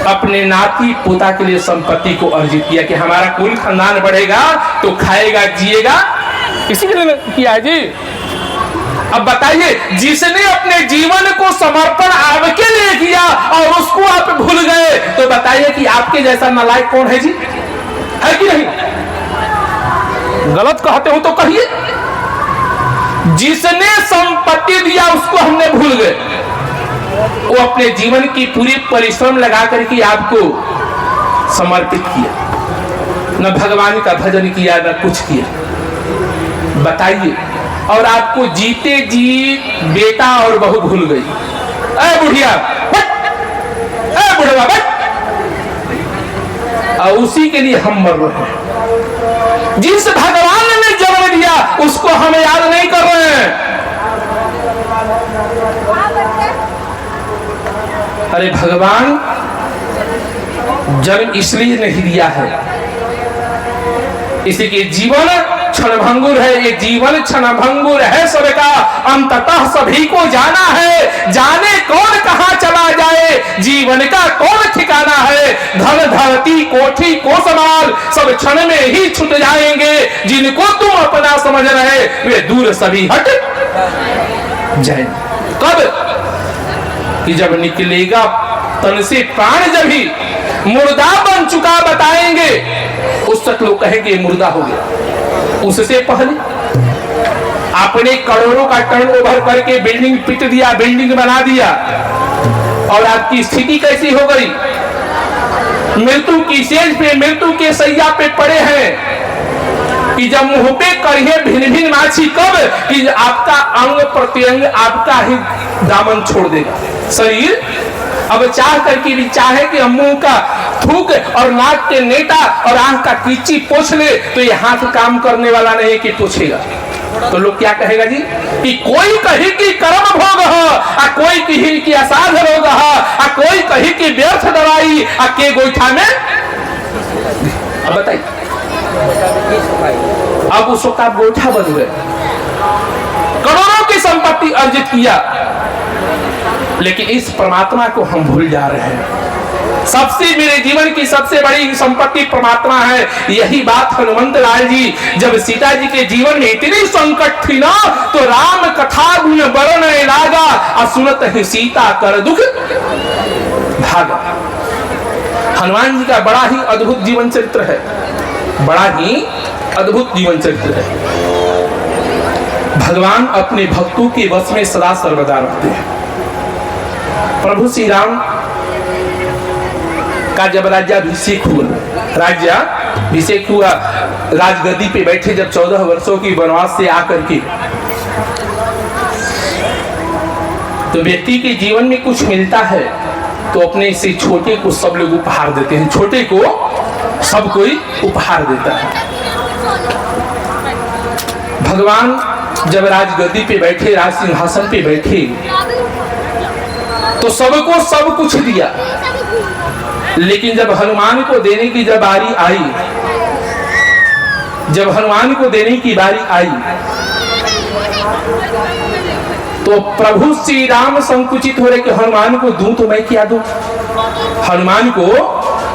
अपने नाती पोता के लिए संपत्ति को अर्जित किया कि हमारा कुल खानदान बढ़ेगा तो खाएगा जिएगा इसी के लिए किया है जी। अब बताइए, जिसने अपने जीवन को समर्पण आपके लिए किया और उसको आप भूल गए, तो बताइए कि आपके जैसा नालायक कौन है जी? है कि नहीं? गलत कहते हो तो कहिए। जिसने संपत्ति दिया उसको हमने भूल गए। वो अपने जीवन की पूरी परिश्रम लगा करके आपको समर्पित किया, न भगवान का भजन किया न कुछ किया। बताइए, और आपको जीते जी बेटा और बहू भूल गई। ए बुढ़िया बट, ए बुढ़वा बट, और उसी के लिए हम मर रहे हैं। जिस भगवान ने जन्म दिया उसको हम याद नहीं कर रहे हैं। अरे भगवान जन्म इसलिए नहीं दिया है, इसी के जीवन क्षणभंगुर है। ये जीवन क्षणभंगुर है सबका, अंततः सभी को जाना है। जाने कौन कहां चला जाए, जीवन का कौन ठिकाना है। धन धरती कोठी को समाल सब क्षण में ही छूट जाएंगे। जिनको तुम अपना समझ रहे वे दूर सभी हट जाए। कब? कि जब निकलेगा तन से प्राण, जब ही मुर्दा बन चुका बताएंगे, उस तक लोग कहेंगे मुर्दा हो गया। उससे पहले आपने करोड़ों का टर्नओवर करके बिल्डिंग पिट दिया, बिल्डिंग बना दिया, और आपकी स्थिति कैसी हो गई? मृत्यु की सेज पे, मृत्यु के सैया पे पड़े हैं कि जब मुंह पे करिए भिन भिन माछी, कब? कि आपका अंग प्रत्यंग आपका ही दामन छोड़ देगा। शरीर अब चाह करके भी चाहे कि हम मुंह का थूक और नाक के नेटा और आंख का कीची पोछ ले, तो ये हाथ काम करने वाला नहीं है कि पोछेगा। तो लोग क्या कहेगा जी? कि कोई कही कि कर्म भोग है, कोई कही कि असाध रोग है, कोई कही कि व्यर्थ दवाई, के गोईठा में। अब बताइए, अब उस वक्त आप गोईठा बन गए, करोड़ों की संपत्ति अर्जित किया, लेकिन इस परमात्मा को हम भूल जा रहे हैं। सबसे मेरे जीवन की सबसे बड़ी संपत्ति परमात्मा है। यही बात हनुमंत लाल जी जब सीता जी के जीवन में इतनी संकट थी ना, तो राम कथा गुण बरन लागा, असुनत ही सीता कर दुख भागा। हनुमान जी का बड़ा ही अद्भुत जीवन चरित्र है, बड़ा ही अद्भुत जीवन चरित्र है। भगवान अपने भक्तों के वश में सदा सर्वदा रहते हैं। प्रभु श्री राम का जब राज्याभिषेक हुआ, राज्याभिषेक हुआ, राजगद्दी पे बैठे जब 14 वर्षों की वनवास से आकर के, तो व्यक्ति के जीवन में कुछ मिलता है तो अपने से छोटे को सब लोग उपहार देते हैं, छोटे को सब कोई उपहार देता है। भगवान जब राजगद्दी पे बैठे, राज सिंहासन पे बैठे, तो सबको सब कुछ दिया, लेकिन जब हनुमान को देने की जब बारी आई, जब हनुमान को देने की बारी आई, तो प्रभु श्री राम संकुचित हो रहे कि हनुमान को दूं तो मैं क्या दूं, हनुमान को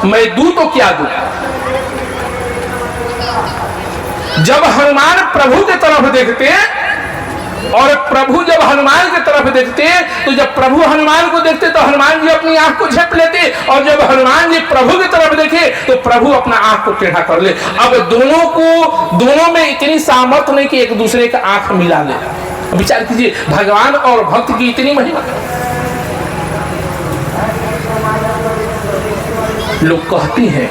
मैं दूं तो क्या दूं। जब हनुमान प्रभु की तरफ देखते और प्रभु जब हनुमान की तरफ देखते, तो जब प्रभु हनुमान को देखते तो हनुमान जी अपनी आंख को झेप लेते, और जब हनुमान जी प्रभु की तरफ देखे तो प्रभु अपना आंख को टेढ़ा कर ले। अब दोनों में इतनी सामर्थ्य नहीं कि एक दूसरे का आंख मिला ले। विचार कीजिए, भगवान और भक्त की इतनी महिमा। लोग कहते हैं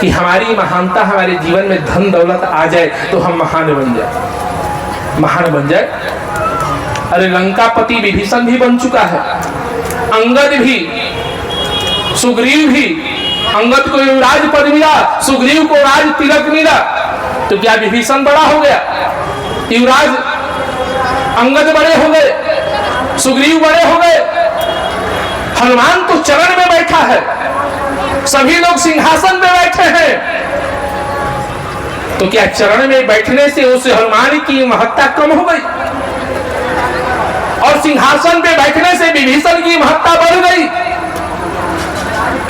कि हमारी महानता हमारे जीवन में धन दौलत आ जाए तो हम महान बन जाए। अरे लंकापति विभीषण भी बन चुका है, अंगद भी, सुग्रीव भी। अंगद को युवराज पद मिला, सुग्रीव को राज तिलक मिला, तो क्या विभीषण बड़ा हो गया? युवराज अंगद बड़े हो गए, सुग्रीव बड़े हो गए। हनुमान तो चरण में बैठा है, सभी लोग सिंहासन में बैठे हैं, तो क्या चरण में बैठने से उस हनुमान की महत्ता कम हो गई? और सिंहासन पे बैठने से विभीषण की महत्ता बढ़ गई?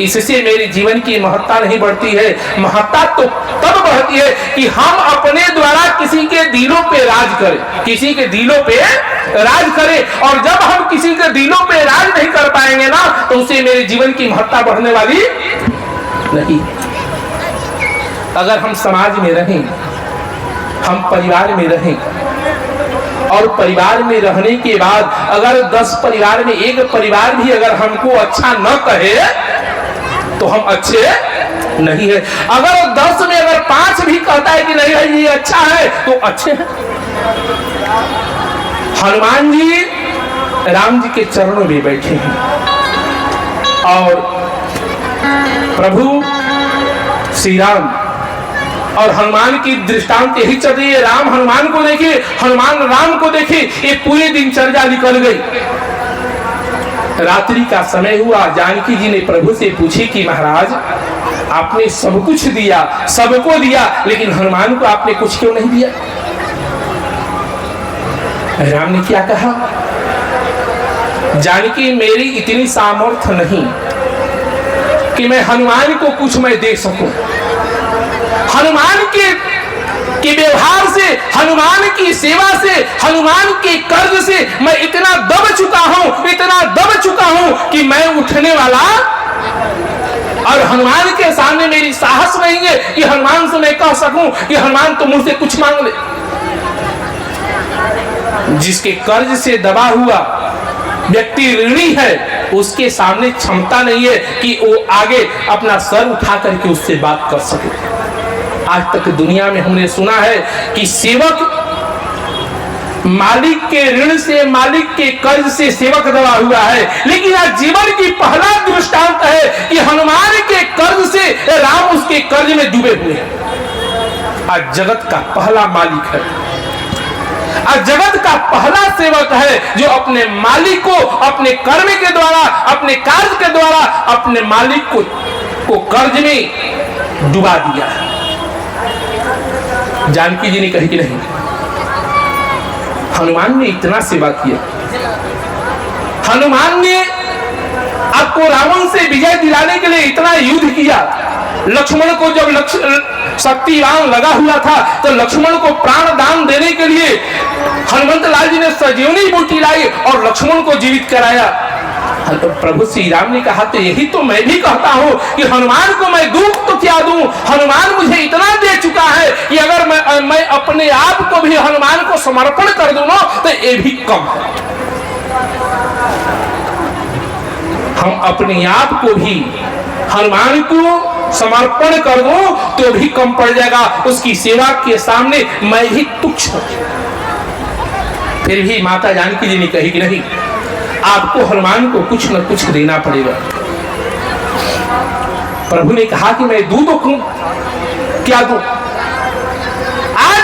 इससे मेरे जीवन की महत्ता नहीं बढ़ती है। महत्ता तो तब बढ़ती कहती है कि हम अपने द्वारा किसी के दिलों पे राज करें, किसी के दिलों पे राज करें। और जब हम किसी के दिलों पे राज नहीं कर पाएंगे ना, तो उससे मेरे जीवन की महत्ता बढ़ने वाली नहीं। अगर हम समाज में रहें, हम परिवार में रहें, और परिवार में रहने के बाद अगर 10 परिवार में एक परिवार भी अगर हमको अच्छा न कहे तो हम अच्छे नहीं है। अगर 10 में अगर 5 भी कहता है कि नहीं भाई ये अच्छा है तो अच्छे हैं। हनुमान जी राम जी के चरणों में बैठे हैं और प्रभु श्री राम और हनुमान की दृष्टांत यही चल रही है। राम हनुमान को देखिए, हनुमान राम को देखिए। ये पूरी दिनचर्या निकल गई। रात्रि का समय हुआ। जानकी जी ने प्रभु से पूछी कि महाराज आपने सब कुछ दिया, सबको दिया, लेकिन हनुमान को आपने कुछ क्यों नहीं दिया? राम ने क्या कहा? जानकी मेरी इतनी सामर्थ्य नहीं कि मैं हनुमान को कुछ मैं दे सकूं। हनुमान के व्यवहार से, हनुमान की सेवा से, हनुमान के कर्ज से मैं इतना दब चुका हूं कि मैं उठने वाला और हनुमान के सामने मेरी साहस नहीं है कि हनुमान से मैं कह सकूं कि हनुमान तुम मुझसे कुछ मांग ले। जिसके कर्ज से दबा हुआ व्यक्ति ऋणी है, उसके सामने क्षमता नहीं है कि वो आगे अपना सर उठा करके उससे बात कर सके। आज तक दुनिया में हमने सुना है कि सेवक मालिक के ऋण से, मालिक के कर्ज से सेवक दबा हुआ है, लेकिन आज जीवन की पहला दृष्टांत है कि हनुमान के कर्ज से राम उसके कर्ज में डूबे हुए हैं। आज जगत का पहला मालिक है, आज जगत का पहला सेवक है जो अपने मालिक को अपने कर्म के द्वारा, अपने कार्य के द्वारा अपने मालिक को कर्ज में डुबा दिया है। जानकी जी ने कही कि नहीं, हनुमान ने इतना सेवा किया, हनुमान ने आपको रावण से विजय दिलाने के लिए इतना युद्ध किया। लक्ष्मण को जब शक्तिवान लगा हुआ था तो लक्ष्मण को प्राण दान देने के लिए हनुमंत लाल जी ने सजीवनी बूटी लाई और लक्ष्मण को जीवित कराया। प्रभु श्री राम ने कहा तो यही तो मैं भी कहता हूं कि हनुमान को मैं दूं तो क्या दूं, हनुमान मुझे इतना दे चुका है कि अगर मैं अपने आप को भी हनुमान को समर्पण कर दूं ना तो ये भी कम है। हम अपने आप को भी हनुमान को समर्पण कर दूं तो भी कम पड़ जाएगा। उसकी सेवा के सामने मैं भी तुच्छ हूं। फिर भी माता जानकी जी ने कही कि नहीं, आपको हनुमान को कुछ न कुछ देना पड़ेगा। प्रभु ने कहा कि मैं दूं तो क्या दूं? आज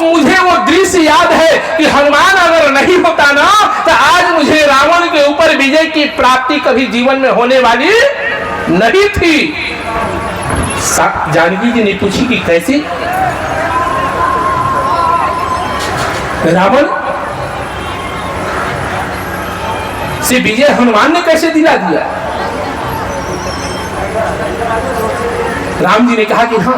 मुझे वो दृश्य याद है कि हनुमान अगर नहीं होता ना तो आज मुझे रावण के ऊपर विजय की प्राप्ति कभी जीवन में होने वाली नहीं थी। जानकी जी ने पूछी कि कैसे? रावण से विजय हनुमान ने कैसे दिला दिया? राम जी ने कहा कि हाँ,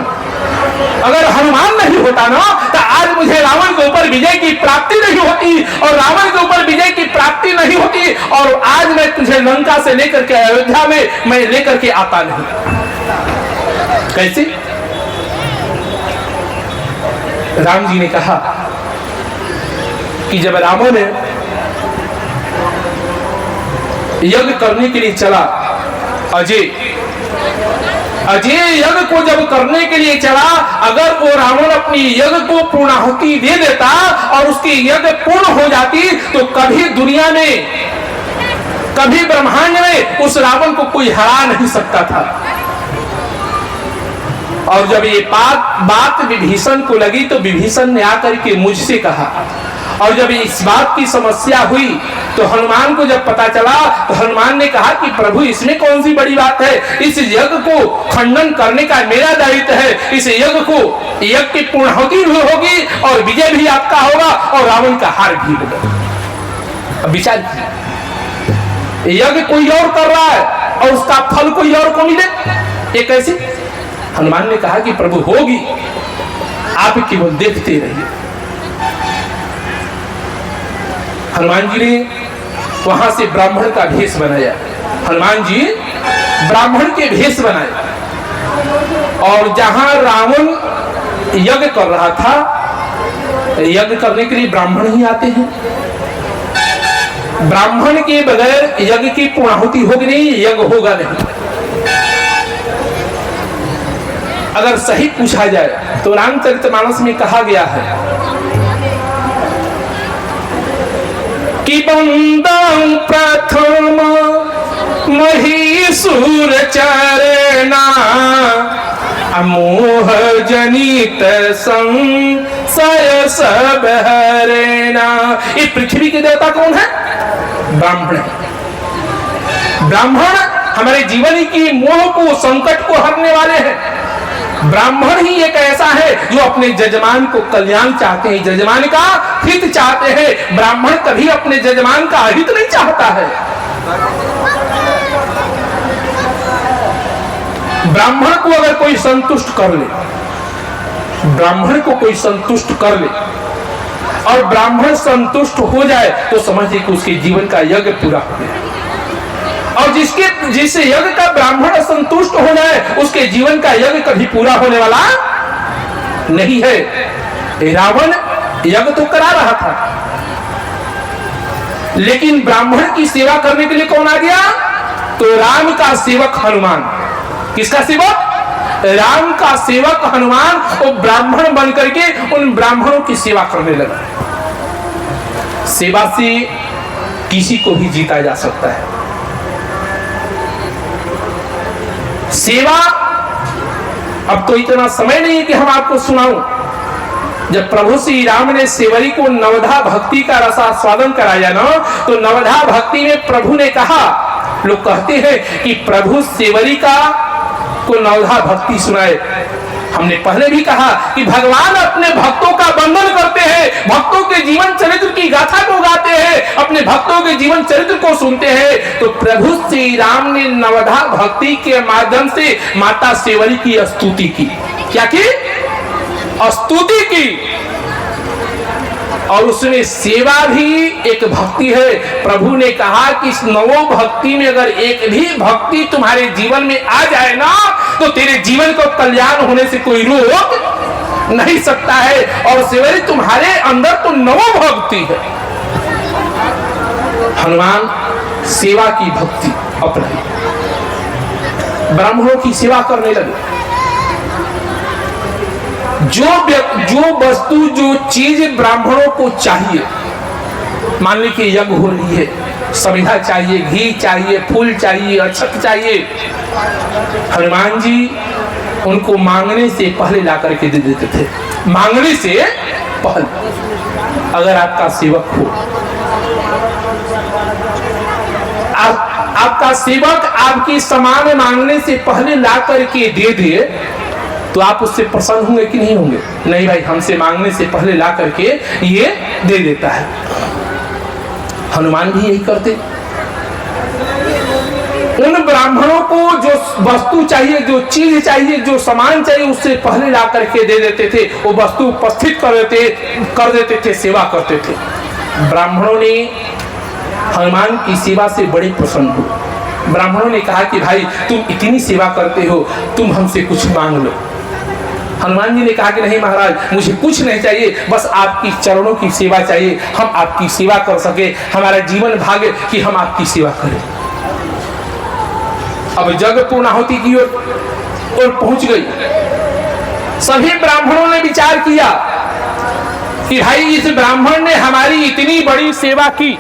अगर हनुमान नहीं होता ना तो आज मुझे रावण के ऊपर विजय की प्राप्ति नहीं होती, और रावण के ऊपर विजय की प्राप्ति नहीं होती, और आज मैं तुझे लंका से लेकर के अयोध्या में मैं लेकर के आता नहीं। कैसे? राम जी ने कहा कि जब रावण यज्ञ करने के लिए चला, अजय यज्ञ को जब करने के लिए चला, अगर वो रावण अपनी यज्ञ को पूर्णाहुति दे देता और उसकी यज्ञ पूर्ण हो जाती तो कभी दुनिया में, कभी ब्रह्मांड में उस रावण को कोई हरा नहीं सकता था। और जब ये बात विभीषण को लगी तो विभीषण ने आकर के मुझसे कहा, और जब इस बात की समस्या हुई तो हनुमान को जब पता चला तो हनुमान ने कहा कि प्रभु इसमें कौन सी बड़ी बात है, इस यज्ञ को खंडन करने का मेरा दायित्व है। इस यज्ञ की पूर्णाहुति भी होगी और विजय भी आपका होगा और रावण का हार भी होगा। अब विचार, यज्ञ कोई और कर रहा है और उसका फल कोई और को मिले, ये कैसे? हनुमान ने कहा कि प्रभु होगी, आप केवल देखते रहिए। हनुमान जी ने वहां से ब्राह्मण का भेष बनाया। हनुमान जी ब्राह्मण के भेष बनाए और जहां रावण यज्ञ कर रहा था, यज्ञ करने के लिए ब्राह्मण ही आते हैं। ब्राह्मण के बगैर यज्ञ की पूर्णाहुति होगी नहीं, यज्ञ होगा नहीं। अगर सही पूछा जाए तो रामचरितमानस में कहा गया है कि बंदं प्रथम महिषूर चरणा अमोह जनित संशय सब हरेना। ये पृथ्वी के देवता कौन है? ब्राह्मण है। ब्राह्मण हमारे जीवन की मोह को, संकट को हरने वाले हैं। ब्राह्मण ही एक ऐसा है जो अपने जजमान को कल्याण चाहते हैं, जजमान का हित चाहते हैं। ब्राह्मण कभी अपने जजमान का हित नहीं चाहता है। ब्राह्मण को अगर कोई संतुष्ट कर ले, ब्राह्मण को कोई संतुष्ट कर ले और ब्राह्मण संतुष्ट हो जाए तो समझिए कि उसके जीवन का यज्ञ पूरा हो गया। और जिससे यज्ञ का ब्राह्मण संतुष्ट हो जाए उसके जीवन का यज्ञ कभी पूरा होने वाला नहीं है। रावण यज्ञ तो करा रहा था, लेकिन ब्राह्मण की सेवा करने के लिए कौन आ गया? तो राम का सेवक हनुमान। किसका सेवक? राम का सेवक हनुमान। वो ब्राह्मण बन करके उन ब्राह्मणों की सेवा करने लगा। सेवा से किसी को भी जीता जा सकता है। सेवा, अब तो इतना समय नहीं है कि हम आपको सुनाऊं। जब प्रभु श्री राम ने सेवरी को नवधा भक्ति का रसास्वादन कराया ना, तो नवधा भक्ति में प्रभु ने कहा, लोग कहते हैं कि प्रभु सेवरी को नवधा भक्ति सुनाए। हमने पहले भी कहा कि भगवान अपने भक्तों का बंधन करते हैं, भक्तों के जीवन चरित्र की गाथा को गाते हैं, अपने भक्तों के जीवन चरित्र को सुनते हैं। तो प्रभु श्री राम ने नवधा भक्ति के माध्यम से माता सेवरी की स्तुति की। क्या की? स्तुति की। और उसमें सेवा भी एक भक्ति है। प्रभु ने कहा कि इस नवो भक्ति में अगर एक भी भक्ति तुम्हारे जीवन में आ जाए ना, तो तेरे जीवन को कल्याण होने से कोई रोक नहीं सकता है। और सेवरी तुम्हारे अंदर तो नवो भक्ति है। हनुमान सेवा की भक्ति अपनाई, ब्राह्मणों की सेवा करने लगे। जो वस्तु, जो चीज ब्राह्मणों को चाहिए, मान लीजिए यज्ञ हो रही है, समिधा चाहिए, घी चाहिए, फूल चाहिए, अक्षत चाहिए, हनुमान जी उनको मांगने से पहले ला करके दे देते थे। मांगने से पहले। अगर आपका सेवक हो, आपका सेवक आपकी सामान मांगने से पहले ला करके दे दे, तो आप उससे प्रसन्न होंगे कि नहीं होंगे? नहीं भाई, हमसे मांगने से पहले ला करके ये दे देता है। हनुमान भी यही करते। उन ब्राह्मणों को जो वस्तु चाहिए, जो चीज चाहिए, जो सामान चाहिए, उससे पहले ला करके दे देते थे। वो वस्तु उपस्थित कर देते थे, सेवा करते थे। ब्राह्मणों ने हनुमान की सेवा से बड़े प्रसन्न हुए। ब्राह्मणों ने कहा कि भाई तुम इतनी सेवा करते हो, तुम हमसे कुछ मांग लो। हनुमान जी ने कहा कि नहीं महाराज, मुझे कुछ नहीं चाहिए, बस आपकी चरणों की सेवा चाहिए। हम आपकी सेवा कर सके, हमारा जीवन भाग्य कि हम आपकी सेवा करें। अब जग पूर्णाहुति की ओर पहुंच गई। सभी ब्राह्मणों ने विचार किया कि भाई इस ब्राह्मण ने हमारी इतनी बड़ी सेवा की,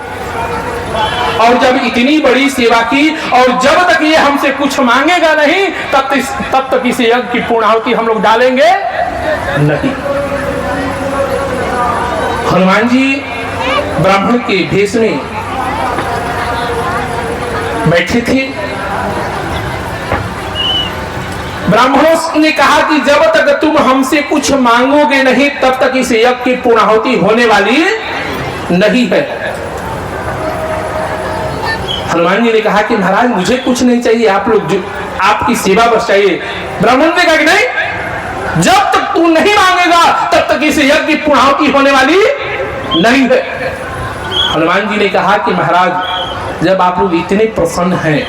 और जब इतनी बड़ी सेवा की और जब तक ये हमसे कुछ मांगेगा नहीं, तब तक इसे यज्ञ की पूर्णाहुति हम लोग डालेंगे नहीं। हनुमान जी ब्राह्मण के भेष में बैठे थे। ब्राह्मणों ने कहा कि जब तक तुम हमसे कुछ मांगोगे नहीं, तब तक इस यज्ञ की पूर्णाहुति होने वाली नहीं है। हनुमान जी ने कहा कि महाराज मुझे कुछ नहीं चाहिए, आप लोग जो आपकी सेवा बस चाहिए। ब्राह्मण ने कहा कि नहीं, जब तक तू नहीं मांगेगा पूर्णाहुति होने वाली नहीं है। हनुमान जी ने कहा कि महाराज जब आप लोग इतने प्रसन्न हैं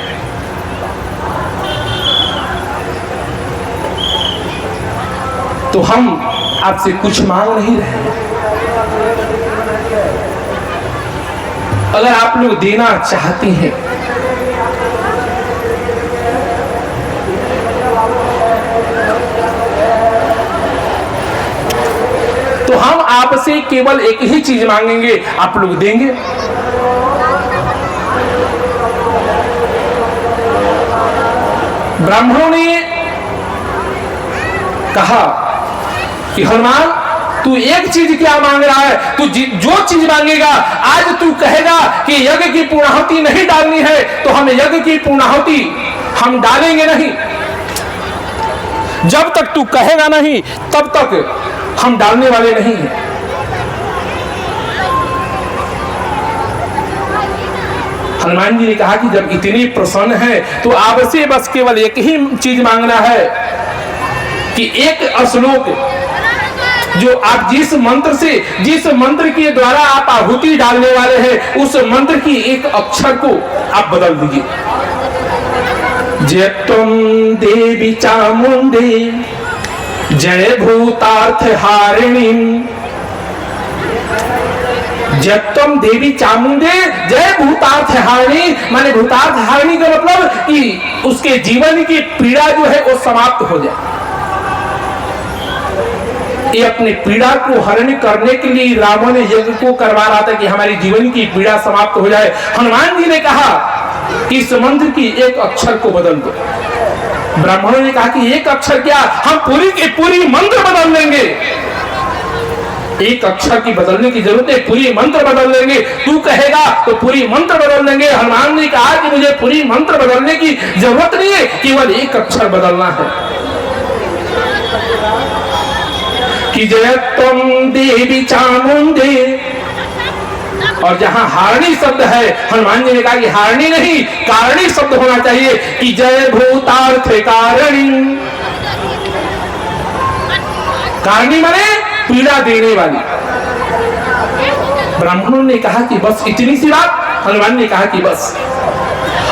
तो हम आपसे कुछ मांग नहीं रहे। अगर आप लोग देना चाहते हैं तो हम आपसे केवल एक ही चीज मांगेंगे, आप लोग देंगे। ब्राह्मणों ने कहा कि हनुमान तू एक चीज क्या मांग रहा है, तू जो चीज मांगेगा, आज तू कहेगा कि यज्ञ की पूर्णाहुति नहीं डालनी है तो हम यज्ञ की पूर्णाहुति हम डालेंगे नहीं। जब तक तू कहेगा नहीं तब तक हम डालने वाले नहीं हैं। हनुमान जी ने कहा कि जब इतनी प्रसन्न है तो आपसे बस केवल एक ही चीज मांगना है कि एक श्लोक जो आप जिस मंत्र के द्वारा आप आहुति डालने वाले हैं उस मंत्र की एक अक्षर को आप बदल दीजिए। जय तुम देवी चामुंडे जय भूतार्थ हारिणी, जब तुम देवी चामुंडे जय भूतार्थ हारिणी, माने भूतार्थ हारिणी का मतलब कि उसके जीवन की पीड़ा जो है वो समाप्त हो जाए। ये अपने पीड़ा को हरण करने के लिए रावण ने यज्ञ को करवा रहा था कि हमारी जीवन की पीड़ा समाप्त हो जाए। हनुमान जी ने कहा कि इस मंत्र की एक अक्षर को बदल दो। ब्राह्मणों ने कहा कि एक अक्षर क्या, हम पूरी की पूरी मंत्र बदल लेंगे। एक अक्षर की बदलने की जरूरत है, पूरी मंत्र बदल लेंगे। तू कहेगा तो पूरी मंत्र बदल लेंगे। हनुमान ने कहा कि मुझे पूरी मंत्र बदलने की जरूरत नहीं है, केवल एक अक्षर बदलना है कि जय तुम देवी चामुंडे। और जहां हारणी शब्द है हनुमान जी ने कहा कि हारणी नहीं कारणी शब्द होना चाहिए कि जय भूतार्थ कारणी। कारणी माने पीड़ा देने वाली। ब्राह्मणों ने कहा कि बस इतनी सी बात। हनुमान ने कहा कि बस।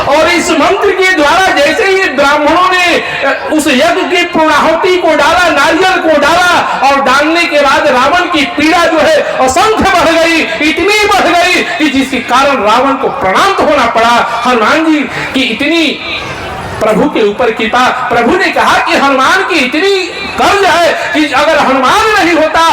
और इस मंत्र के द्वारा जैसे ही ब्राह्मणों ने उस यज्ञ की पूर्णाहुति को डाला, नारियल को डाला, और डालने के बाद रावण की पीड़ा जो है असंख्य बढ़ गई, इतनी बढ़ गई कि जिसके कारण रावण को प्रणाम होना पड़ा। हनुमान जी की इतनी प्रभु के ऊपर कृपा। प्रभु ने कहा कि हनुमान की इतनी कर्ज है कि अगर हनुमान नहीं होता